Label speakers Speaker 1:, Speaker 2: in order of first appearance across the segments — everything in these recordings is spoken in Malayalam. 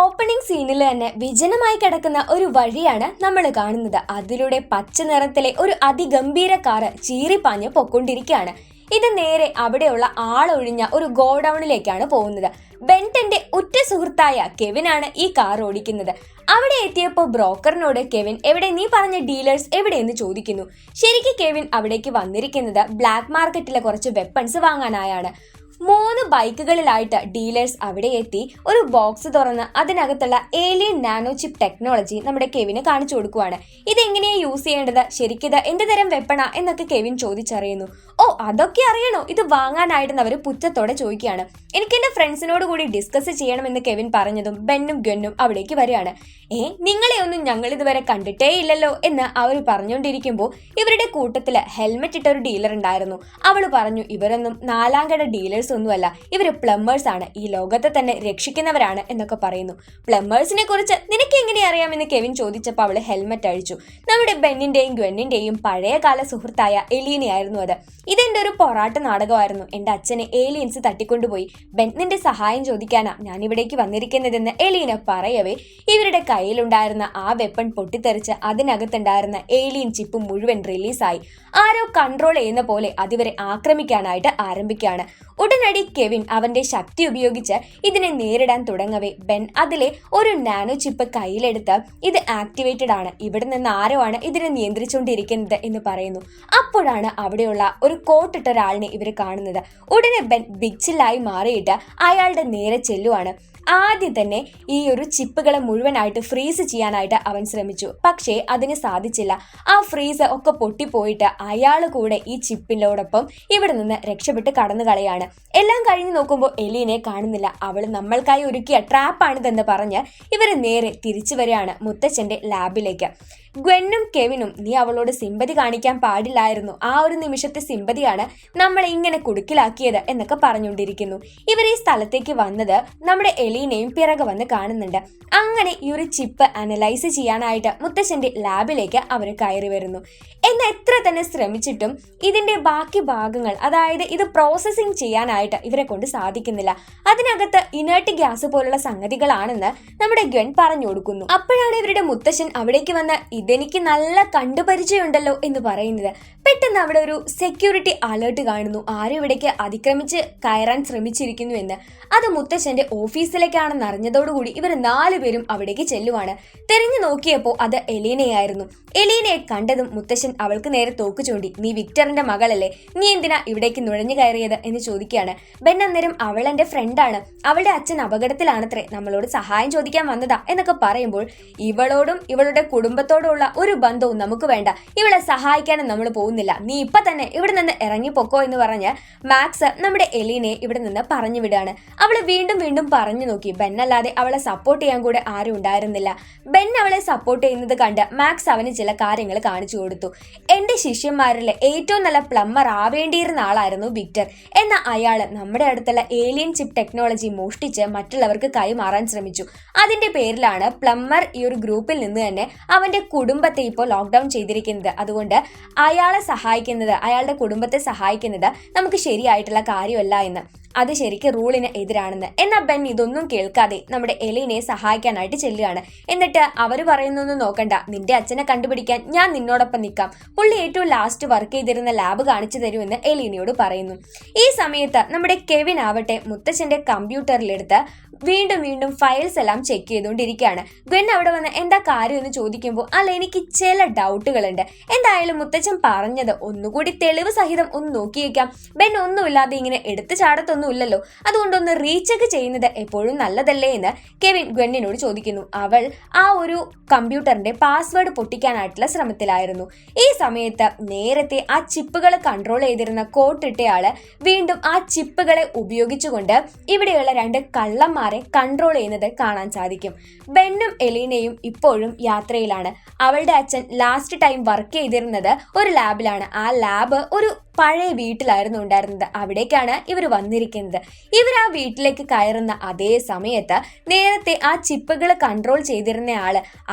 Speaker 1: ഓപ്പണിംഗ് സീനിൽ തന്നെ വിജനമായി കിടക്കുന്ന ഒരു വഴിയാണ് നമ്മൾ കാണുന്നത്. അതിലൂടെ പച്ച നിറത്തിലെ ഒരു അതിഗംഭീര കാറ് ചീറിപ്പാഞ്ഞ് പൊക്കൊണ്ടിരിക്കുകയാണ്. ഇത് നേരെ അവിടെയുള്ള ആളൊഴിഞ്ഞ ഒരു ഗോഡൌണിലേക്കാണ് പോകുന്നത്. ബെന്റന്റെ ഉറ്റ സുഹൃത്തായ കെവിനാണ് ഈ കാർ ഓടിക്കുന്നത്. അവിടെ എത്തിയപ്പോൾ ബ്രോക്കറിനോട് കെവിൻ എവിടെ നീ പറഞ്ഞ ഡീലേഴ്സ് എവിടെയെന്ന് ചോദിക്കുന്നു. ശരിക്കും കെവിൻ അവിടേക്ക് വന്നിരിക്കുന്നത് ബ്ലാക്ക് മാർക്കറ്റിലെ കുറച്ച് വെപ്പൺസ് വാങ്ങാനായാണ്. 3 ബൈക്കുകളിലായിട്ട് ഡീലേഴ്സ് അവിടെ എത്തി ഒരു ബോക്സ് തുറന്ന് അതിനകത്തുള്ള ഏലിയൻ നാനോ ചിപ്പ് ടെക്നോളജി നമ്മുടെ കെവിന് കാണിച്ചു കൊടുക്കുവാണ്. ഇതെങ്ങനെയാ യൂസ് ചെയ്യേണ്ടത്, ശരിക്കിത് എന്ത് തരം വെപ്പണാ എന്നൊക്കെ കെവിൻ ചോദിച്ചറിയുന്നു. ഓ, അതൊക്കെ അറിയണോ? ഇത് വാങ്ങാനായിട്ടെന്ന് അവർ പുച്ഛത്തോടെ ചോദിക്കുകയാണ്. എനിക്ക് എന്റെ ഫ്രണ്ട്സിനോട് കൂടി ഡിസ്കസ് ചെയ്യണമെന്ന് കെവിൻ പറഞ്ഞതും ബെന്നും ഗെന്നും അവിടേക്ക് വരികയാണ്. നിങ്ങളെ ഒന്നും ഞങ്ങൾ ഇതുവരെ കണ്ടിട്ടേ ഇല്ലല്ലോ എന്ന് അവർ പറഞ്ഞുകൊണ്ടിരിക്കുമ്പോൾ ഇവരുടെ കൂട്ടത്തില് ഹെൽമെറ്റ് ഇട്ട ഒരു ഡീലർ ഉണ്ടായിരുന്നു. അവള് പറഞ്ഞു, ഇവരൊന്നും 4ാം കട ഡീലേഴ്സ് ഒന്നുമല്ല, ഇവര് പ്ലംബേഴ്സ് ആണ്, ഈ ലോകത്തെ തന്നെ രക്ഷിക്കുന്നവരാണ് എന്നൊക്കെ പറയുന്നു. പ്ലംബേഴ്സിനെ കുറിച്ച് നിനക്ക് എങ്ങനെ അറിയാമെന്ന് കെവിൻ ചോദിച്ചപ്പോൾ അവള് ഹെൽമെറ്റ് അഴിച്ചു. നമ്മുടെ ബെന്നിന്റെയും ഗ്വന്നിന്റെയും പഴയകാല സുഹൃത്തായ എലീനയായിരുന്നു അത്. ഇതെന്റെ ഒരു പൊറാട്ട് നാടകമായിരുന്നു. എന്റെ അച്ഛനെ ഏലിയൻസ് തട്ടിക്കൊണ്ടുപോയി. ബെന്നിന്റെ സഹായം ചോദിക്കാനാ ഞാൻ ഇവിടേക്ക് വന്നിരിക്കുന്നതെന്ന് എലീന പറയവേ ഇവരുടെ കയ്യിലുണ്ടായിരുന്ന ആ വെപ്പൺ പൊട്ടിത്തെറിച്ച് അതിനകത്തുണ്ടായിരുന്ന ഏലിയൻ ചിപ്പ് മുഴുവൻ റിലീസായി. ആരോ കൺട്രോൾ ചെയ്യുന്ന പോലെ അതിവരെ ആക്രമിക്കാനായിട്ട് ആരംഭിക്കുകയാണ്. ഉടനടി കെവിൻ അവന്റെ ശക്തി ഉപയോഗിച്ച് ഇതിനെ നേരിടാൻ തുടങ്ങവേ ബെൻ അതിലെ ഒരു നാനോ ചിപ്പ് കയ്യിലെടുത്ത് ഇത് ആക്ടിവേറ്റഡ് ആണ്, ഇവിടെ നിന്ന് ആരോ ആണ് ഇതിനെ നിയന്ത്രിച്ചുകൊണ്ടിരിക്കുന്നത് എന്ന് പറയുന്നു. അപ്പോഴാണ് അവിടെയുള്ള ഒരു കോട്ടിട്ട ഒരാളിനെ ഇവർ കാണുന്നത്. ഉടനെ ബെൻ ബിച്ചിലായി മാറിയിട്ട് അയാളുടെ നേരെ ചെല്ലുവാണ്. ആദ്യം തന്നെ ഈ ഒരു ചിപ്പുകളെ മുഴുവനായിട്ട് ഫ്രീസ് ചെയ്യാനായിട്ട് അവൻ ശ്രമിച്ചു. പക്ഷേ അതിന് സാധിച്ചില്ല. ആ ഫ്രീസ് ഒക്കെ പൊട്ടിപ്പോയിട്ട് അയാൾ കൂടെ ഈ ചിപ്പിനോടൊപ്പം ഇവിടെ നിന്ന് രക്ഷപ്പെട്ട് കടന്നു കളയാണ്. എല്ലാം കഴിഞ്ഞ് നോക്കുമ്പോൾ എലീനെ കാണുന്നില്ല. അവൾ നമ്മൾക്കായി ഒരുക്കിയ ട്രാപ്പാണിതെന്ന് പറഞ്ഞ് ഇവർ നേരെ തിരിച്ചു വരികയാണ് മുത്തച്ഛന്റെ ലാബിലേക്ക്. ഗ്വെന്നും കെവിനും നീ അവളോട് സിമ്പതി കാണിക്കാൻ പാടില്ലായിരുന്നു, ആ ഒരു നിമിഷത്തെ സിമ്പതിയാണ് നമ്മളെ ഇങ്ങനെ കുടുക്കിലാക്കിയത് എന്നൊക്കെ പറഞ്ഞുകൊണ്ടിരിക്കുന്നു. ഇവർ ഈ സ്ഥലത്തേക്ക് വന്നത് നമ്മുടെ എലീനയും പിറകെ വന്ന് കാണുന്നുണ്ട്. അങ്ങനെ ഈ ഒരു ചിപ്പ് അനലൈസ് ചെയ്യാനായിട്ട് മുത്തശ്ശന്റെ ലാബിലേക്ക് അവർ കയറി വരുന്നു. എന്നാൽ എത്ര തന്നെ ശ്രമിച്ചിട്ടും ഇതിന്റെ ബാക്കി ഭാഗങ്ങൾ, അതായത് ഇത് പ്രോസസ്സിംഗ് ചെയ്യാനായിട്ട് ഇവരെ കൊണ്ട് സാധിക്കുന്നില്ല. അതിനകത്ത് ഇനേർട്ട് ഗ്യാസ് പോലുള്ള സംഗതികളാണെന്ന് നമ്മുടെ ഗ്വൻ പറഞ്ഞു കൊടുക്കുന്നു. അപ്പോഴാണ് ഇവരുടെ മുത്തശ്ശൻ അവിടേക്ക് വന്ന് ഇതെനിക്ക് നല്ല കണ്ടുപരിചയമുണ്ടല്ലോ എന്ന് പറയുന്നത്. പെട്ടെന്ന് അവിടെ ഒരു സെക്യൂരിറ്റി അലേർട്ട് കാണുന്നു, ആരും ഇവിടേക്ക് അതിക്രമിച്ച് കയറാൻ ശ്രമിച്ചിരിക്കുന്നു എന്ന്. അത് മുത്തശ്ശന്റെ ഓഫീസിലേക്കാണെന്ന് അറിഞ്ഞതോടുകൂടി ഇവർ 4 പേരും അവിടേക്ക് ചെല്ലുവാണ്. തിരിഞ്ഞു നോക്കിയപ്പോൾ അത് എലീനയായിരുന്നു. എലീനയെ കണ്ടതും മുത്തശ്ശൻ അവൾക്ക് നേരെ തോക്ക് ചൂണ്ടി, നീ വിക്ടറിന്റെ മകളല്ലേ, നീ എന്തിനാ ഇവിടേക്ക് നുഴഞ്ഞു കയറിയത് എന്ന് ചോദിക്കുകയാണ്. ബെൻ അന്നേരം അവൾ എന്റെ ഫ്രണ്ടാണ്, അവളുടെ അച്ഛൻ അപകടത്തിലാണത്രേ, നമ്മളോട് സഹായം ചോദിക്കാൻ വന്നതാ എന്നൊക്കെ പറയുമ്പോൾ ഇവളോടും ഇവളുടെ കുടുംബത്തോടുള്ള ഒരു ബന്ധവും നമുക്ക് വേണ്ട, ഇവളെ സഹായിക്കാനും നമ്മൾ പോകുന്നില്ല, നീ ഇപ്പൊ തന്നെ ഇവിടെ നിന്ന് ഇറങ്ങിപ്പോക്കോ എന്ന് പറഞ്ഞ് മാക്സ് നമ്മുടെ എലീനയെ ഇവിടെ നിന്ന് പറഞ്ഞു വിടാണ്. അവള് വീണ്ടും വീണ്ടും പറഞ്ഞു നോക്കി. ബെൻ അല്ലാതെ അവളെ സപ്പോർട്ട് ചെയ്യാൻ കൂടെ ആരും ഉണ്ടായിരുന്നില്ല. ബെൻ അവളെ സപ്പോർട്ട് ചെയ്യുന്നത് കണ്ട് മാക്സ് അവന് ചില കാര്യങ്ങൾ കാണിച്ചു കൊടുത്തു. എന്റെ ശിഷ്യന്മാരിലെ ഏറ്റവും നല്ല പ്ലംബർ ആവേണ്ടിയിരുന്ന ആളായിരുന്നു വിക്ടർ. എന്നാൽ അയാള് നമ്മുടെ അടുത്തുള്ള ഏലിയൻ ചിപ്പ് ടെക്നോളജി മോഷ്ടിച്ച് മറ്റുള്ളവർക്ക് കൈമാറാൻ ശ്രമിച്ചു. അതിന്റെ പേരിലാണ് പ്ലംബർ ഈ ഒരു ഗ്രൂപ്പിൽ നിന്ന് തന്നെ അവന്റെ കുടുംബത്തെ ഇപ്പോൾ ലോക്ക്ഡൌൺ ചെയ്തിരിക്കുന്നത്. അതുകൊണ്ട് അയാളെ സഹായിക്കുന്നത്, അയാളുടെ കുടുംബത്തെ സഹായിക്കുന്നത് നമുക്ക് ശരിയായിട്ടുള്ള കാര്യമല്ല എന്ന്, അത് ശരിക്കും റൂളിന് എതിരാണെന്ന്. എന്നാൽ ബെൻ ഇതൊന്നും കേൾക്കാതെ നമ്മുടെ എലീനയെ സഹായിക്കാനായിട്ട് ചെല്ലുകയാണ്. എന്നിട്ട് അവര് പറയുന്നൊന്നും നോക്കണ്ട, നിന്റെ അച്ഛനെ കണ്ടുപിടിക്കാൻ ഞാൻ നിന്നോടൊപ്പം നിൽക്കാം, പുള്ളി ഏറ്റവും ലാസ്റ്റ് വർക്ക് ചെയ്തിരുന്ന ലാബ് കാണിച്ചു തരുമെന്ന് എലീനയോട് പറയുന്നു. ഈ സമയത്ത് നമ്മുടെ കെവിൻ ആവട്ടെ മുത്തച്ഛന്റെ കമ്പ്യൂട്ടറിലെടുത്ത് വീണ്ടും വീണ്ടും ഫയൽസ് എല്ലാം ചെക്ക് ചെയ്തുകൊണ്ടിരിക്കുകയാണ്. ഗെൻ അവിടെ വന്ന് എന്താ കാര്യം എന്ന് ചോദിക്കുമ്പോൾ അല്ല എനിക്ക് ചില ഡൗട്ടുകളുണ്ട്, എന്തായാലും മുത്തച്ഛൻ പറഞ്ഞത് ഒന്നുകൂടി തെളിവ് സഹിതം ഒന്ന് നോക്കിയേക്കാം, ബെൻ ഒന്നുമില്ലാതെ ഇങ്ങനെ എടുത്തു ചാടത്തൊന്നുമില്ലല്ലോ, അതുകൊണ്ടൊന്ന് റീചെക്ക് ചെയ്യുന്നത് എപ്പോഴും നല്ലതല്ലേ എന്ന് കെവിൻ ഗ്വന്നിനോട് ചോദിക്കുന്നു. അവൾ ആ ഒരു കമ്പ്യൂട്ടറിന്റെ പാസ്വേഡ് പൊട്ടിക്കാനായിട്ടുള്ള ശ്രമത്തിലായിരുന്നു. ഈ സമയത്ത് നേരത്തെ ആ ചിപ്പുകൾ കൺട്രോൾ ചെയ്തിരുന്ന കോട്ടിട്ടയാള് വീണ്ടും ആ ചിപ്പുകളെ ഉപയോഗിച്ചുകൊണ്ട് ഇവിടെയുള്ള 2 കള്ളന്മാരെ കൺട്രോൾ ചെയ്യുന്നത് കാണാൻ സാധിക്കും. ബെന്നും എലീനയും ഇപ്പോഴും യാത്രയിലാണ്. അവളുടെ അച്ഛൻ ലാസ്റ്റ് ടൈം വർക്ക് ചെയ്തിരുന്നത് ഒരു ലാബിലാണ്. ആ ലാബ് ഒരു പഴയ വീട്ടിലായിരുന്നു ഉണ്ടായിരുന്നത്. അവിടേക്കാണ് ഇവർ വന്നിരിക്കുന്നത്. ഇവർ ആ വീട്ടിലേക്ക് കയറുന്ന അതേ സമയത്ത് നേരത്തെ ആ ചിപ്പുകൾ കൺട്രോൾ ചെയ്തിരുന്ന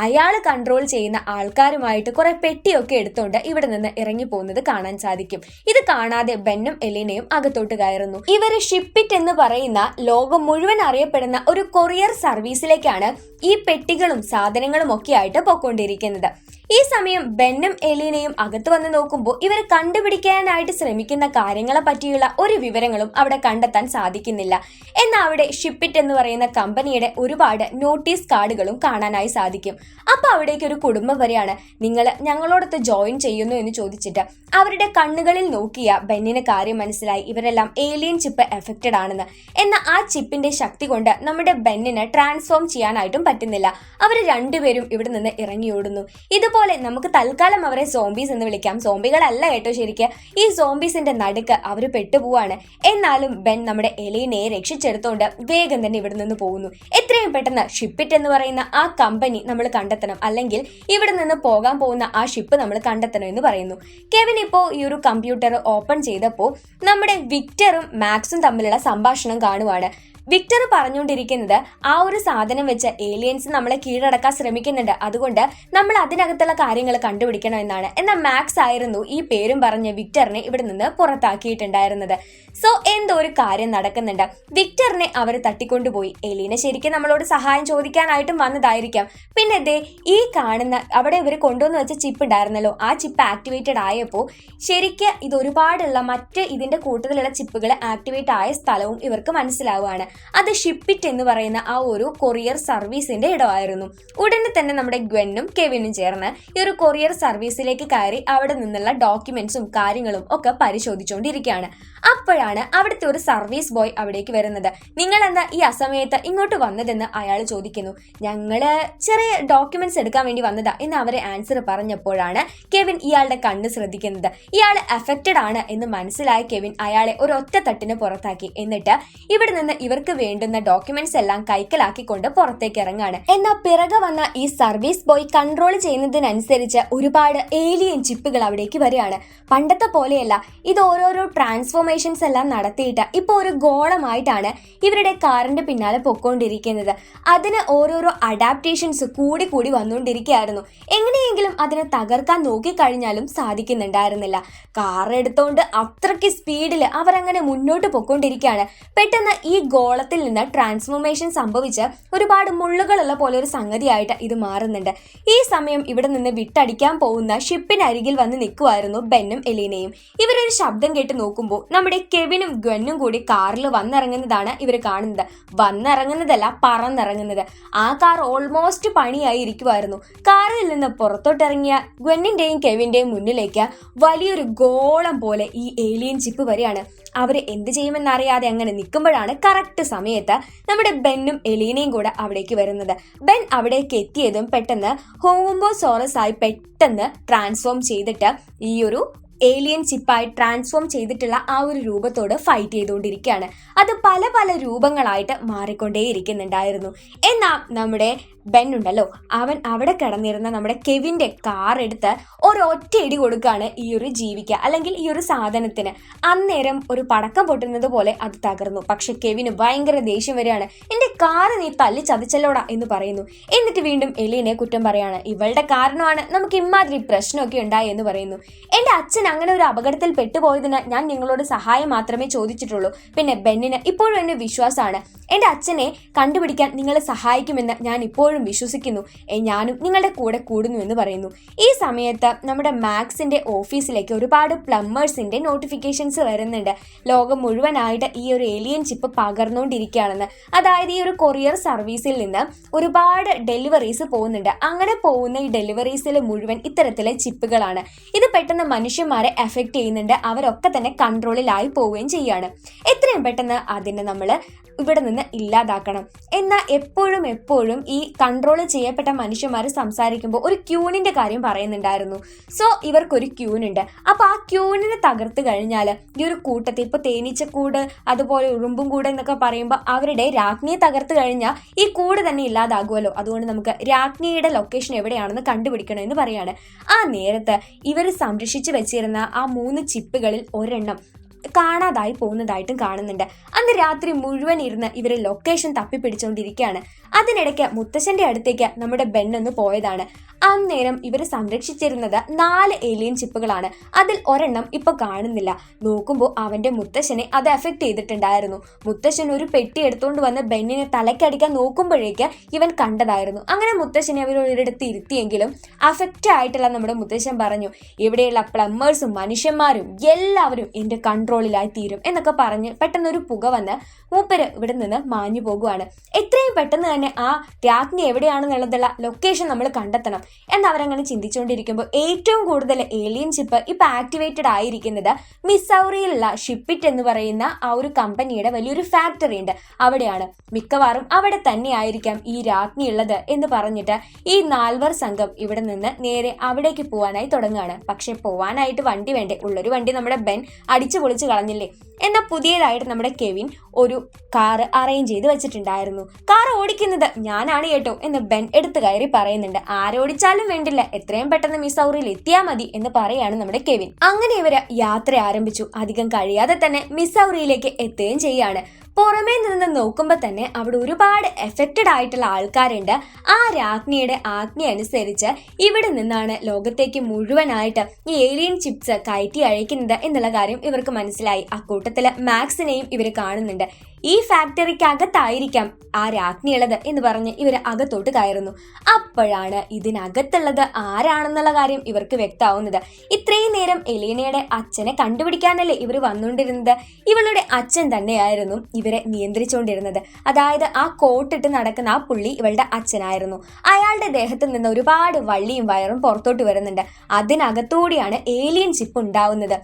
Speaker 1: അയാൾ കൺട്രോൾ ചെയ്യുന്ന ആൾക്കാരുമായിട്ട് കുറെ പെട്ടിയൊക്കെ എടുത്തുകൊണ്ട് ഇവിടെ നിന്ന് ഇറങ്ങി പോകുന്നത് കാണാൻ സാധിക്കും. ഇത് കാണാതെ ബെന്നും എലീനയും അകത്തോട്ട് കയറുന്നു. ഇവര് ഷിപ്പിറ്റ് എന്ന് പറയുന്ന ലോകം മുഴുവൻ അറിയപ്പെടുന്ന ഒരു കൊറിയർ സർവീസിലേക്കാണ് ഈ പെട്ടികളും സാധനങ്ങളും ഒക്കെ ആയിട്ട് പൊക്കൊണ്ടിരിക്കുന്നത്. ഈ സമയം ബെന്നും എലീനയും അകത്ത് വന്ന് നോക്കുമ്പോൾ ഇവർ കണ്ടുപിടിക്കാനായിട്ട് ശ്രമിക്കുന്ന കാര്യങ്ങളെ പറ്റിയുള്ള ഒരു വിവരങ്ങളും അവിടെ കണ്ടെത്താൻ സാധിക്കുന്നില്ല. എന്നാൽ അവിടെ ഷിപ്പിറ്റ് എന്ന് പറയുന്ന കമ്പനിയുടെ ഒരുപാട് നോട്ടീസ് കാർഡുകളും കാണാനായി സാധിക്കും. അപ്പൊ അവിടേക്ക് ഒരു കുടുംബം വരെയാണ്. നിങ്ങൾ ഞങ്ങളോടൊത്ത് ജോയിൻ ചെയ്യുന്നു എന്ന് ചോദിച്ചിട്ട് അവരുടെ കണ്ണുകളിൽ നോക്കിയ ബെന്നിന് കാര്യം മനസ്സിലായി. ഇവരെല്ലാം ഏലിയൻ ചിപ്പ് എഫക്റ്റഡ് ആണെന്ന്. എന്നാൽ ആ ചിപ്പിന്റെ ശക്തി കൊണ്ട് നമ്മുടെ ബെന്നിന് ട്രാൻസ്ഫോം ചെയ്യാനായിട്ടും പറ്റുന്നില്ല. അവർ രണ്ടുപേരും ഇവിടെ നിന്ന് ഇറങ്ങിയോടുന്നു. ഇതുപോലെ നമുക്ക് തൽക്കാലം അവരെ സോംബീസ് എന്ന് വിളിക്കാം. സോംബികളല്ല കേട്ടോ ശരിക്ക്. ഈ സോംബീസിന്റെ നടുക്ക് അവർ പെട്ടുപോവാണ്. എന്നാലും ബെൻ നമ്മുടെ എലീനയെ രക്ഷിച്ചെടുത്തോണ്ട് വേഗം തന്നെ ഇവിടെ നിന്ന് പോകുന്നു. എത്രയും പെട്ടെന്ന് ഷിപ്പിറ്റ് എന്ന് പറയുന്ന ആ കമ്പനി നമ്മൾ കണ്ടെത്തണം, അല്ലെങ്കിൽ ഇവിടെ നിന്ന് പോകാൻ പോകുന്ന ആ ഷിപ്പ് നമ്മൾ കണ്ടെത്തണം എന്ന് പറയുന്നു. കെവിൻ ഇപ്പോൾ ഈ ഒരു കമ്പ്യൂട്ടർ ഓപ്പൺ ചെയ്തപ്പോൾ നമ്മുടെ വിക്ടറും മാക്സും തമ്മിലുള്ള സംഭാഷണം കാണുവാണ്. വിക്ടർ പറഞ്ഞുകൊണ്ടിരിക്കുന്നത് ആ ഒരു സാധനം വെച്ച് ഏലിയൻസ് നമ്മളെ കീഴടക്കാൻ ശ്രമിക്കുന്നുണ്ട്, അതുകൊണ്ട് നമ്മൾ അതിനകത്തുള്ള കാര്യങ്ങൾ കണ്ടുപിടിക്കണം എന്നാണ്. എന്നാൽ മാക്സ് ആയിരുന്നു ഈ പേരും പറഞ്ഞ് വിക്ടറിനെ ഇവിടെ നിന്ന് പുറത്താക്കിയിട്ടുണ്ടായിരുന്നത്. സോ എന്തോ ഒരു കാര്യം നടക്കുന്നുണ്ട്. വിക്ടറിനെ അവർ തട്ടിക്കൊണ്ടുപോയി. എലീന ശരിക്കും നമ്മളോട് സഹായം ചോദിക്കാനായിട്ടും വന്നതായിരിക്കാം. പിന്നെ ദേ ഈ കാണുന്ന അവിടെ ഇവർ കൊണ്ടുവന്ന് വെച്ച ചിപ്പ് ഉണ്ടായിരുന്നല്ലോ, ആ ചിപ്പ് ആക്ടിവേറ്റഡ് ആയപ്പോൾ ശരിക്കും ഇത് ഒരുപാടുള്ള മറ്റ് ഇതിന്റെ കൂട്ടത്തിലുള്ള ചിപ്പുകൾ ആക്ടിവേറ്റ് ആയ സ്ഥലവും ഇവർക്ക് മനസ്സിലാവുകയാണ്. അത് ഷിപ്പിറ്റ് എന്ന് പറയുന്ന ആ ഒരു കൊറിയർ സർവീസിന്റെ ഇടമായിരുന്നു. ഉടനെ തന്നെ നമ്മുടെ ഗ്വെന്നും കെവിനും ചേർന്ന് ഈ ഒരു കൊറിയർ സർവീസിലേക്ക് കയറി അവിടെ നിന്നുള്ള ഡോക്യുമെന്റ്സും കാര്യങ്ങളും ഒക്കെ പരിശോധിച്ചുകൊണ്ടിരിക്കുകയാണ്. അപ്പോഴാണ് അവിടുത്തെ ഒരു സർവീസ് ബോയ് അവിടേക്ക് വരുന്നത്. നിങ്ങൾ എന്താ ഈ അസമയത്ത് ഇങ്ങോട്ട് വന്നതെന്ന് അയാൾ ചോദിക്കുന്നു. ഞങ്ങള് ചെറിയ ഡോക്യുമെന്റ്സ് എടുക്കാൻ വേണ്ടി വന്നതാ എന്ന് അവരെ ആൻസർ പറഞ്ഞപ്പോഴാണ് കെവിൻ ഇയാളുടെ കണ്ണ് ശ്രദ്ധിക്കുന്നത്. ഇയാൾ എഫക്റ്റഡ് ആണ് എന്ന് മനസ്സിലായ കെവിൻ അയാളെ ഒരു ഒറ്റ തട്ടിന് പുറത്താക്കി. എന്നിട്ട് ഇവിടെ നിന്ന് ഇവർക്ക് വേണ്ടുന്ന ഡോക്യുമെന്റ്സ് എല്ലാം കൈക്കലാക്കിക്കൊണ്ട് പുറത്തേക്ക് ഇറങ്ങാണ്. എന്നാൽ പിറകെ വന്ന ഈ സർവീസ് ബോയ് കൺട്രോൾ ചെയ്യുന്നതിനനുസരിച്ച് ഒരുപാട് ഏലിയൻ ചിപ്പുകൾ അവിടേക്ക് വരികയാണ്. പണ്ടത്തെ പോലെയല്ല, ഇത് ഓരോരോ ട്രാൻസ്ഫോർമേഷൻസ് എല്ലാം നടത്തിയിട്ട് ഇപ്പോൾ ഒരു ഗോളമായിട്ടാണ് ഇവരുടെ കാറിന്റെ പിന്നാലെ പൊക്കോണ്ടിരിക്കുന്നത്. അതിന് ഓരോരോ അഡാപ്റ്റേഷൻസ് കൂടി കൂടി വന്നുകൊണ്ടിരിക്കുകയായിരുന്നു. എങ്ങനെയെങ്കിലും അതിനെ തകർക്കാൻ നോക്കിക്കഴിഞ്ഞാലും സാധിക്കുന്നുണ്ടായിരുന്നില്ല. കാർ എടുത്തോണ്ട് അത്രയ്ക്ക് സ്പീഡിൽ അവരങ്ങനെ മുന്നോട്ട് പൊക്കോണ്ടിരിക്കുകയാണ്. പെട്ടെന്ന് ഈ ഗോളത്തിൽ നിന്ന് ട്രാൻസ്ഫോർമേഷൻ സംഭവിച്ച് ഒരുപാട് മുള്ളുകളുള്ള പോലെ ഒരു സംഗതിയായിട്ട് ഇത് മാറുന്നുണ്ട്. ഈ സമയം ഇവിടെ നിന്ന് വിട്ടടിക്കാൻ പോകുന്ന ഷിപ്പിനരികിൽ വന്ന് നിൽക്കുമായിരുന്നു ബെന്നും എലീനയും. ഇവരൊരു ശബ്ദം കേട്ട് നോക്കുമ്പോൾ നമ്മുടെ കെവിനും ഗ്വെന്നും കൂടി കാറിൽ വന്നിറങ്ങുന്നതാണ് ഇവർ കാണുന്നത്. വന്നിറങ്ങുന്നതല്ല, പറന്നിറങ്ങുന്നത്. ആ കാർ ഓൾമോസ്റ്റ് പണിയായി ഇരിക്കുമായിരുന്നു. കാറിൽ നിന്ന് പുറത്തോട്ടിറങ്ങിയ ഗ്വെന്നിന്റെയും കെവിന്റെയും മുന്നിലേക്ക് വലിയൊരു ഗോളം പോലെ ഈ ഏലിയൻ ചിപ്പ് വരെയാണ്. അവര് എന്ത് ചെയ്യുമെന്നറിയാതെ അങ്ങനെ നിൽക്കുമ്പോഴാണ് കറക്റ്റ് സമയത്ത് നമ്മുടെ ബെന്നും എലീനയും കൂടെ അവിടേക്ക് വരുന്നത്. ബെൻ അവിടേക്ക് എത്തിയതും പെട്ടെന്ന് ഹോംബോസോറസ് ആയി പെട്ടെന്ന് ട്രാൻസ്ഫോം ചെയ്തിട്ട് ഈ ഒരു ഏലിയൻ ചിപ്പായി ട്രാൻസ്ഫോം ചെയ്തിട്ടുള്ള ആ ഒരു രൂപത്തോട് ഫൈറ്റ് ചെയ്തുകൊണ്ടിരിക്കുകയാണ്. അത് പല പല രൂപങ്ങളായിട്ട് മാറിക്കൊണ്ടേയിരിക്കുന്നുണ്ടായിരുന്നു. എന്നാൽ നമ്മുടെ ബെൻ ഉണ്ടല്ലോ, അവൻ അവിടെ കിടന്നിരുന്ന നമ്മുടെ കെവിന്റെ കാർ എടുത്ത് ഒരൊറ്റ ഇടി കൊടുക്കുകയാണ് ഈ ഒരു ജീവിക്ക്, അല്ലെങ്കിൽ ഈ ഒരു സാധനത്തിന്. അന്നേരം ഒരു പടക്കം പൊട്ടുന്നത് പോലെ അത് തകർന്നു. പക്ഷെ കെവിന് ഭയങ്കര ദേഷ്യം വരികയാണ്. എന്റെ കാറ് നീ തല്ലി ചതിച്ചല്ലോടാ എന്ന് പറയുന്നു. എന്നിട്ട് വീണ്ടും എലീനെ കുറ്റം പറയാണ്. ഇവളുടെ കാരണമാണ് നമുക്ക് ഇമാതിരി പ്രശ്നമൊക്കെ ഉണ്ടായി എന്ന് പറയുന്നു. എന്റെ അച്ഛൻ അങ്ങനെ ഒരു അപകടത്തിൽ പെട്ടുപോയതിന് ഞാൻ നിങ്ങളോട് സഹായം മാത്രമേ ചോദിച്ചിട്ടുള്ളൂ. പിന്നെ ബെന്നിന് ഇപ്പോഴും എന്നെ വിശ്വാസമാണ്. എന്റെ അച്ഛനെ കണ്ടുപിടിക്കാൻ നിങ്ങളെ സഹായിക്കുമെന്ന് ഞാൻ ഇപ്പോഴും വിശ്വസിക്കുന്നു. ഞാനും നിങ്ങളുടെ കൂടെ കൂടുന്നു എന്ന് പറയുന്നു. ഈ സമയത്ത് നമ്മുടെ മാക്സിന്റെ ഓഫീസിലേക്ക് ഒരുപാട് പ്ലംബേഴ്സിന്റെ നോട്ടിഫിക്കേഷൻസ് വരുന്നുണ്ട്. ലോകം മുഴുവനായിട്ട് ഈ ഒരു ഏലിയൻ ചിപ്പ് പകർന്നുകൊണ്ടിരിക്കുകയാണെന്ന്. അതായത് ഈ ഒരു കൊറിയർ സർവീസിൽ നിന്ന് ഒരുപാട് ഡെലിവറീസ് പോകുന്നുണ്ട്. അങ്ങനെ പോകുന്ന ഈ ഡെലിവറീസിൽ മുഴുവൻ ഇത്തരത്തിലെ ചിപ്പുകളാണ്. ഇത് പെട്ടെന്ന് മനുഷ്യന്മാരെ എഫക്ട് ചെയ്യുന്നുണ്ട്. അവരൊക്കെ തന്നെ കൺട്രോളിലായി പോവുകയും ചെയ്യാണ്. എത്രയും പെട്ടെന്ന് അതിനെ നമ്മൾ ഇവിടെ നിന്ന് ഇല്ലാതാക്കണം. എന്നാൽ എപ്പോഴും ഈ കൺട്രോൾ ചെയ്യപ്പെട്ട മനുഷ്യന്മാർ സംസാരിക്കുമ്പോൾ ഒരു ക്യൂണിന്റെ കാര്യം പറയുന്നുണ്ടായിരുന്നു. സോ ഇവർക്കൊരു ക്യൂനുണ്ട്. അപ്പൊ ആ ക്യൂണിനെ തകർത്ത് കഴിഞ്ഞാൽ ഈ ഒരു കൂട്ടത്തിൽ ഇപ്പൊ തേനീച്ചക്കൂട് അതുപോലെ ഉറുമ്പും കൂട് എന്നൊക്കെ പറയുമ്പോൾ അവരുടെ രാജ്ഞിയെ തകർത്ത് കഴിഞ്ഞാൽ ഈ കൂട് തന്നെ ഇല്ലാതാകുമല്ലോ. അതുകൊണ്ട് നമുക്ക് രാജ്ഞിയുടെ ലൊക്കേഷൻ എവിടെയാണെന്ന് കണ്ടുപിടിക്കണം എന്ന് പറയാണ്. ആ നേരത്ത് ഇവർ സംരക്ഷിച്ചു വെച്ചിരുന്ന ആ 3 ചിപ്പുകളിൽ ഒരെണ്ണം കാണാതായി പോകുന്നതായിട്ടും കാണുന്നുണ്ട്. അന്ന് രാത്രി മുഴുവൻ ഇരുന്ന് ഇവര് ലൊക്കേഷൻ തപ്പിപ്പിടിച്ചുകൊണ്ടിരിക്കുകയാണ്. അതിനിടയ്ക്ക് മുത്തശ്ശന്റെ അടുത്തേക്ക് നമ്മുടെ ബെന്നൊന്ന് പോയതാണ്. അന്നേരം ഇവര് സംരക്ഷിച്ചിരുന്നത് 4 ഏലിയൻ ചിപ്പുകളാണ്. അതിൽ ഒരെണ്ണം ഇപ്പൊ കാണുന്നില്ല. നോക്കുമ്പോൾ അവന്റെ മുത്തശ്ശനെ അത് എഫക്ട് ചെയ്തിട്ടുണ്ടായിരുന്നു. മുത്തശ്ശൻ ഒരു പെട്ടി എടുത്തുകൊണ്ട് വന്ന് ബെന്നിനെ തലക്കടിക്കാൻ നോക്കുമ്പോഴേക്ക് ഇവൻ കണ്ടതായിരുന്നു. അങ്ങനെ മുത്തശ്ശനെ അവർ ഒരിടത്ത് ഇരുത്തിയെങ്കിലും അഫക്റ്റ് ആയിട്ടുള്ള നമ്മുടെ മുത്തശ്ശൻ പറഞ്ഞു, ഇവിടെയുള്ള പ്ലംബേഴ്സും മനുഷ്യന്മാരും എല്ലാവരും എന്റെ കൺട്രോളിലായി തീരും എന്നൊക്കെ പറഞ്ഞ് പെട്ടെന്നൊരു പുക വന്ന് മൂപ്പര് ഇവിടെ നിന്ന് മാഞ്ഞു പോകുവാണ്. എത്രയും പെട്ടെന്ന് തന്നെ ആ രാജ്ഞി എവിടെയാണെന്നുള്ളതുള്ള ലൊക്കേഷൻ നമ്മൾ കണ്ടെത്തണം എന്നവരങ്ങനെ ചിന്തിച്ചുകൊണ്ടിരിക്കുമ്പോൾ ഏറ്റവും കൂടുതൽ ഏലിയൻ ചിപ്പ് ഇപ്പൊ ആക്ടിവേറ്റഡ് ആയിരിക്കുന്നത് മിസൗറിയിലുള്ള ഷിപ്പിറ്റ് എന്ന് പറയുന്ന ആ ഒരു കമ്പനിയുടെ വലിയൊരു ഫാക്ടറി ഉണ്ട്, അവിടെയാണ്. മിക്കവാറും അവിടെ തന്നെ ആയിരിക്കാം ഈ രാജ്ഞി ഉള്ളത് എന്ന് പറഞ്ഞിട്ട് ഈ 4 സംഘം ഇവിടെ നിന്ന് നേരെ അവിടേക്ക് പോവാനായി തുടങ്ങുകയാണ്. പക്ഷെ പോവാനായിട്ട് വണ്ടി വേണ്ടേ? ഉള്ളൊരു വണ്ടി നമ്മുടെ ബെൻ അടിച്ചു പൊളിച്ച് കളഞ്ഞില്ലേ. എന്നാൽ പുതിയതായിട്ട് നമ്മുടെ കെവിൻ ഒരു കാറ് അറേഞ്ച് ചെയ്ത് വെച്ചിട്ടുണ്ടായിരുന്നു. കാർ ഓടിക്കുന്നത് ഞാനാണ് കേട്ടോ എന്ന് ബെൻ എടുത്തു കയറി പറയുന്നുണ്ട്. ആരോടിച്ചാലും വേണ്ടില്ല, എത്രയും പെട്ടെന്ന് മിസൗറിയിൽ എത്തിയാൽ മതി എന്ന് പറയാണ് നമ്മുടെ കെവിൻ. അങ്ങനെ ഇവര് യാത്ര ആരംഭിച്ചു. അധികം കഴിയാതെ തന്നെ മിസൗറിയിലേക്ക് എത്തുകയും ചെയ്യാണ്. പുറമേ നിന്ന് നോക്കുമ്പോൾ തന്നെ അവിടെ ഒരുപാട് എഫക്റ്റഡ് ആയിട്ടുള്ള ആൾക്കാരുണ്ട്. ആ രാജ്ഞിയുടെ ആജ്ഞ അനുസരിച്ച് ഇവിടെ നിന്നാണ് ലോകത്തേക്ക് മുഴുവനായിട്ട് ഈ ഏലിയൻ ചിപ്സ് കയറ്റി അയക്കുന്നത് എന്നുള്ള കാര്യം ഇവർക്ക് മനസ്സിലായി. അക്കൂട്ടത്തില് മാക്സിനെയും ഇവർ കാണുന്നുണ്ട്. ഈ ഫാക്ടറിക്കകത്തായിരിക്കാം ആ രാജ്ഞിയുള്ളത് എന്ന് പറഞ്ഞ് ഇവർ അകത്തോട്ട് കയറുന്നു. അപ്പോഴാണ് ഇതിനകത്തുള്ളത് ആരാണെന്നുള്ള കാര്യം ഇവർക്ക് വ്യക്തമാവുന്നത്. ഇത്രയും നേരം എലീനയുടെ അച്ഛനെ കണ്ടുപിടിക്കാനല്ലേ ഇവർ വന്നുകൊണ്ടിരുന്നത്. ഇവളുടെ അച്ഛൻ തന്നെയായിരുന്നു ഇവരെ നിയന്ത്രിച്ചുകൊണ്ടിരുന്നത്. അതായത് ആ കോട്ടിട്ട് നടക്കുന്ന ആ പുള്ളി ഇവളുടെ അച്ഛനായിരുന്നു. അയാളുടെ ദേഹത്ത് നിന്ന് ഒരുപാട് വള്ളിയും വയറും പുറത്തോട്ട് വരുന്നുണ്ട്. അതിനകത്തൂടിയാണ് ഏലിയൻ ചിപ്പ് ഉണ്ടാവുന്നത്.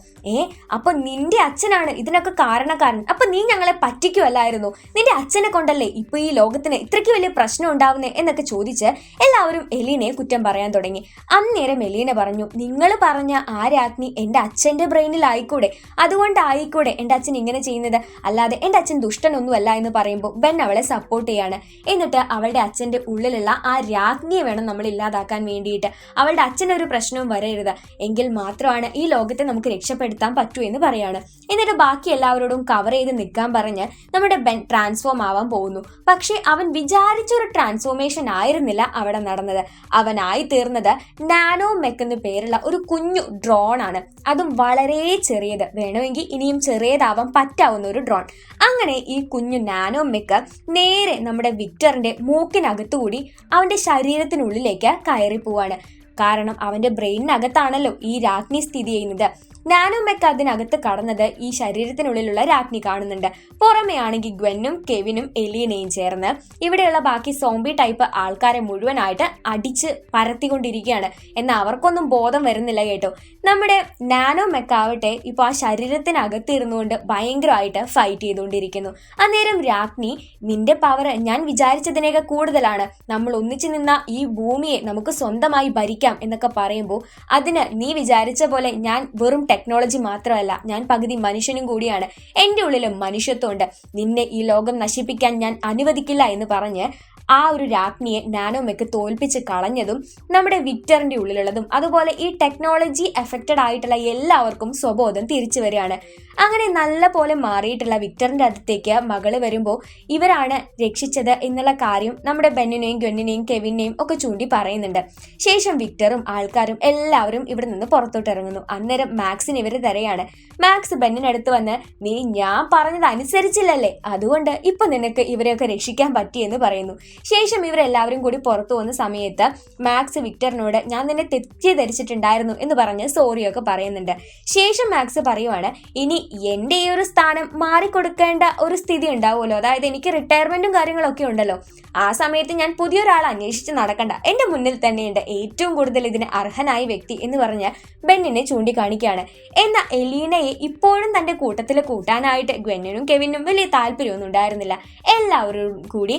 Speaker 1: അപ്പൊ നിന്റെ അച്ഛനാണ് ഇതിനൊക്കെ കാരണക്കാരൻ. അപ്പൊ നീ ഞങ്ങളെ പറ്റിക്കുമല്ലായിരുന്നു. നിന്റെ അച്ഛനെ കൊണ്ടല്ലേ ഇപ്പൊ ഈ ലോകത്തിന് ഇത്രയ്ക്ക് വലിയ പ്രശ്നം ഉണ്ടാവുന്നേ എന്നൊക്കെ ചോദിച്ച് എല്ലാവരും എലീനയെ കുറ്റം പറയാൻ തുടങ്ങി. അന്നേരം എലീന പറഞ്ഞു, നിങ്ങൾ പറഞ്ഞ ആ രാജ്ഞി എന്റെ അച്ഛന്റെ ബ്രെയിനിലായിക്കൂടെ, അതുകൊണ്ടായിക്കൂടെ എന്റെ അച്ഛൻ ഇങ്ങനെ ചെയ്യുന്നത്, അല്ലാതെ എന്റെ അച്ഛൻ ദുഷ്ടനൊന്നുമല്ല എന്ന് പറയുമ്പോൾ ബെൻ അവളെ സപ്പോർട്ട് ചെയ്യാണ്. എന്നിട്ട് അവളുടെ അച്ഛന്റെ ഉള്ളിലുള്ള ആ രാജ്ഞിയെ വേണം നമ്മൾ ഇല്ലാതാക്കാൻ വേണ്ടിയിട്ട്. അവളുടെ അച്ഛനൊരു പ്രശ്നവും വരരുത്, എങ്കിൽ മാത്രമാണ് ഈ ലോകത്തെ നമുക്ക് രക്ഷപ്പെടുത്താൻ പറ്റൂ എന്ന് പറയാണ്. എന്നിട്ട് ബാക്കി എല്ലാവരോടും കവർ ചെയ്ത് നിൽക്കാൻ പറഞ്ഞ് നമ്മുടെ ബെൻ ട്രാൻസ്ഫോം ആവാൻ പോകുന്നു. പക്ഷെ അവൻ വിചാരിച്ചൊരു ട്രാൻസ്ഫോർമേഷൻ ആയിരുന്നില്ല അവിടെ നടന്നത്. അവനായി തീർന്നത് നാനോ മെക്ക് എന്ന് പേരുള്ള ഒരു കുഞ്ഞു ഡ്രോൺ ആണ്. അതും വളരെ ചെറിയത്, വേണമെങ്കിൽ ഇനിയും ചെറിയതാവാൻ പറ്റാവുന്ന ഒരു ഡ്രോൺ. അങ്ങനെ ഈ കുഞ്ഞു നാനോ മെക്ക് നേരെ നമ്മുടെ വിക്ടറിന്റെ മൂക്കിനകത്തുകൂടി അവന്റെ ശരീരത്തിനുള്ളിലേക്ക് കയറി പോവാണ്. കാരണം അവന്റെ ബ്രെയിനകത്താണല്ലോ ഈ രാജ്ഞി സ്ഥിതി ചെയ്യുന്നത്. നാനോമെക്ക് അതിനകത്ത് കടന്നത് ഈ ശരീരത്തിനുള്ളിലുള്ള രാജ്ഞി കാണുന്നുണ്ട്. പുറമെ ആണെങ്കിൽ ഗ്വെന്നും കെവിനും എലീനയും ചേർന്ന് ഇവിടെയുള്ള ബാക്കി സോംബി ടൈപ്പ് ആൾക്കാരെ മുഴുവനായിട്ട് അടിച്ച് പരത്തിക്കൊണ്ടിരിക്കുകയാണ്. എന്നാൽ അവർക്കൊന്നും ബോധം വരുന്നില്ല കേട്ടോ. നമ്മുടെ നാനോമെക്ക് ആവട്ടെ ഇപ്പൊ ആ ശരീരത്തിനകത്ത് ഇരുന്നുകൊണ്ട് ഭയങ്കരമായിട്ട് ഫൈറ്റ് ചെയ്തുകൊണ്ടിരിക്കുന്നു. അന്നേരം രാജ്ഞി, നിന്റെ പവർ ഞാൻ വിചാരിച്ചതിനേക്കാൾ കൂടുതലാണ്. നമ്മൾ ഒന്നിച്ചു നിന്ന ഈ ഭൂമിയെ നമുക്ക് സ്വന്തമായി ഭരിക്കാം എന്നൊക്കെ പറയുമ്പോൾ അതിന് നീ വിചാരിച്ച പോലെ ഞാൻ വെറും ടെക്നോളജി മാത്രമല്ല, ഞാൻ പകുതി മനുഷ്യനും കൂടിയാണ്. എൻ്റെ ഉള്ളിലും മനുഷ്യത്വമുണ്ട്. നിന്നെ ഈ ലോകം നശിപ്പിക്കാൻ ഞാൻ അനുവദിക്കില്ല എന്ന് പറഞ്ഞ് ആ ഒരു രാജ്ഞിയെ നാനോമെക്ക് തോൽപ്പിച്ച് കളഞ്ഞതും നമ്മുടെ വിക്ടറിന്റെ ഉള്ളിലുള്ളതും അതുപോലെ ഈ ടെക്നോളജി എഫക്റ്റഡ് ആയിട്ടുള്ള എല്ലാവർക്കും സ്വബോധം തിരിച്ചു വരികയാണ്. അങ്ങനെ നല്ല പോലെ മാറിയിട്ടുള്ള വിക്ടറിന്റെ അടുത്തേക്ക് മകള് വരുമ്പോൾ ഇവരാണ് രക്ഷിച്ചത് എന്നുള്ള കാര്യം നമ്മുടെ ബെന്നിനെയും ഗ്വെന്നിനെയും കെവിനെയും ഒക്കെ ചൂണ്ടി പറയുന്നുണ്ട്. ശേഷം വിക്ടറും ആൾക്കാരും എല്ലാവരും ഇവിടെ നിന്ന് പുറത്തോട്ട് ഇറങ്ങുന്നു. അന്നേരം മാക്സിന് ഇവര് തരയാണ്. മാക്സ് ബെന്നിനടുത്ത് വന്ന്, നീ ഞാൻ പറഞ്ഞത് അനുസരിച്ചില്ലല്ലേ, അതുകൊണ്ട് ഇപ്പൊ നിനക്ക് ഇവരെയൊക്കെ രക്ഷിക്കാൻ പറ്റിയെന്ന് പറയുന്നു. ശേഷം ഇവരെല്ലാവരും കൂടി പുറത്തു പോകുന്ന സമയത്ത് മാക്സ് വിക്ടറിനോട് ഞാൻ നിന്നെ തെറ്റിദ്ധരിച്ചിട്ടുണ്ടായിരുന്നു എന്ന് പറഞ്ഞ് സോറിയൊക്കെ പറയുന്നുണ്ട്. ശേഷം മാക്സ് പറയുവാണ്, ഇനി എൻ്റെ ഈ ഒരു സ്ഥാനം മാറിക്കൊടുക്കേണ്ട ഒരു സ്ഥിതി ഉണ്ടാവുമല്ലോ, അതായത് എനിക്ക് റിട്ടയർമെന്റും കാര്യങ്ങളൊക്കെ ഉണ്ടല്ലോ, ആ സമയത്ത് ഞാൻ പുതിയൊരാളെ അന്വേഷിച്ച് നടക്കണ്ട, എൻ്റെ മുന്നിൽ തന്നെയുണ്ട് ഏറ്റവും കൂടുതൽ ഇതിന് അർഹനായ വ്യക്തി എന്ന് പറഞ്ഞ് ബെന്നിനെ ചൂണ്ടിക്കാണിക്കുകയാണ്. എന്നാൽ എലീനയെ ഇപ്പോഴും തന്റെ കൂട്ടത്തിൽ കൂട്ടാനായിട്ട് ഗ്വെന്നിനും കെവിനും വലിയ താല്പര്യമൊന്നും ഉണ്ടായിരുന്നില്ല. എല്ലാവരും കൂടി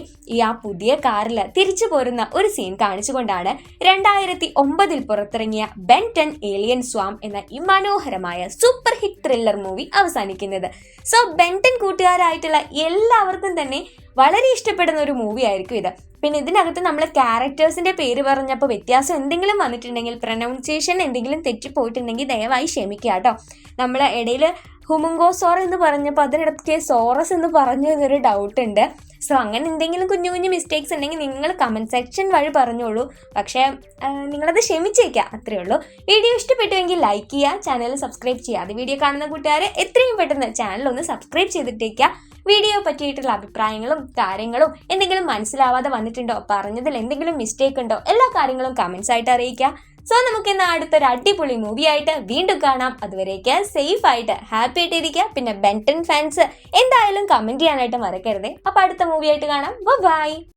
Speaker 1: ആ പുതിയ കാറിൽ തിരിച്ചു പോരുന്ന ഒരു സീൻ കാണിച്ചുകൊണ്ടാണ് 2009 പുറത്തിറങ്ങിയ ബെൻ 10 ഏലിയൻ സ്വാം എന്ന ഈ മനോഹരമായ സൂപ്പർ ഹിറ്റ് ത്രില്ലർ മൂവി അവസാനിക്കുന്നത്. സോ ബെൻ 10 കൂട്ടുകാരായിട്ടുള്ള എല്ലാവർക്കും തന്നെ വളരെ ഇഷ്ടപ്പെടുന്ന ഒരു മൂവി ആയിരിക്കും ഇത്. പിന്നെ ഇതിനകത്ത് നമ്മൾ ക്യാരക്ടേഴ്സിന്റെ പേര് പറഞ്ഞപ്പോൾ വ്യത്യാസം എന്തെങ്കിലും വന്നിട്ടുണ്ടെങ്കിൽ, പ്രൊനൗൺസിയേഷൻ എന്തെങ്കിലും തെറ്റിപ്പോയിട്ടുണ്ടെങ്കിൽ ദയവായി ക്ഷമിക്കുക കേട്ടോ. നമ്മളെ ഇടയിൽ ഹുമുങ്കോസോർ എന്ന് പറഞ്ഞപ്പോൾ അതിനിടയ്ക്ക് സോറസ് എന്ന് പറഞ്ഞു എന്നൊരു ഡൗട്ട് ഉണ്ട്. സോ അങ്ങനെ എന്തെങ്കിലും കുഞ്ഞു കുഞ്ഞു മിസ്റ്റേക്സ് ഉണ്ടെങ്കിൽ നിങ്ങൾ കമൻറ്റ് സെക്ഷൻ വഴി പറഞ്ഞോളൂ. പക്ഷേ നിങ്ങളത് ക്ഷമിച്ചേക്കുക, അത്രയേ ഉള്ളൂ. വീഡിയോ ഇഷ്ടപ്പെട്ടുവെങ്കിൽ ലൈക്ക് ചെയ്യുക, ചാനൽ സബ്സ്ക്രൈബ് ചെയ്യുക. അത് വീഡിയോ കാണുന്ന കൂട്ടുകാരെ എത്രയും പെട്ടെന്ന് ചാനൽ ഒന്ന് സബ്സ്ക്രൈബ് ചെയ്തിട്ടേക്കുക. വീഡിയോ പറ്റിയിട്ടുള്ള അഭിപ്രായങ്ങളും കാര്യങ്ങളും എന്തെങ്കിലും മനസ്സിലാവാതെ വന്നിട്ടുണ്ടോ, പറഞ്ഞതിൽ എന്തെങ്കിലും മിസ്റ്റേക്ക് ഉണ്ടോ, എല്ലാ കാര്യങ്ങളും കമൻസ് ആയിട്ട് അറിയിക്കുക. സോ നമുക്ക് ഇന്ന് അടുത്തൊരു അടിപൊളി മൂവി ആയിട്ട് വീണ്ടും കാണാം. അതുവരേക്ക് സേഫ് ആയിട്ട് ഹാപ്പി ആയിട്ട് ഇരിക്കുക. പിന്നെ ബെൻ 10 ഫാൻസ് എന്തായാലും കമന്റ് ചെയ്യാനായിട്ട് മറക്കരുതേ. അപ്പൊ അടുത്ത മൂവി ആയിട്ട് കാണാം. ബൈ.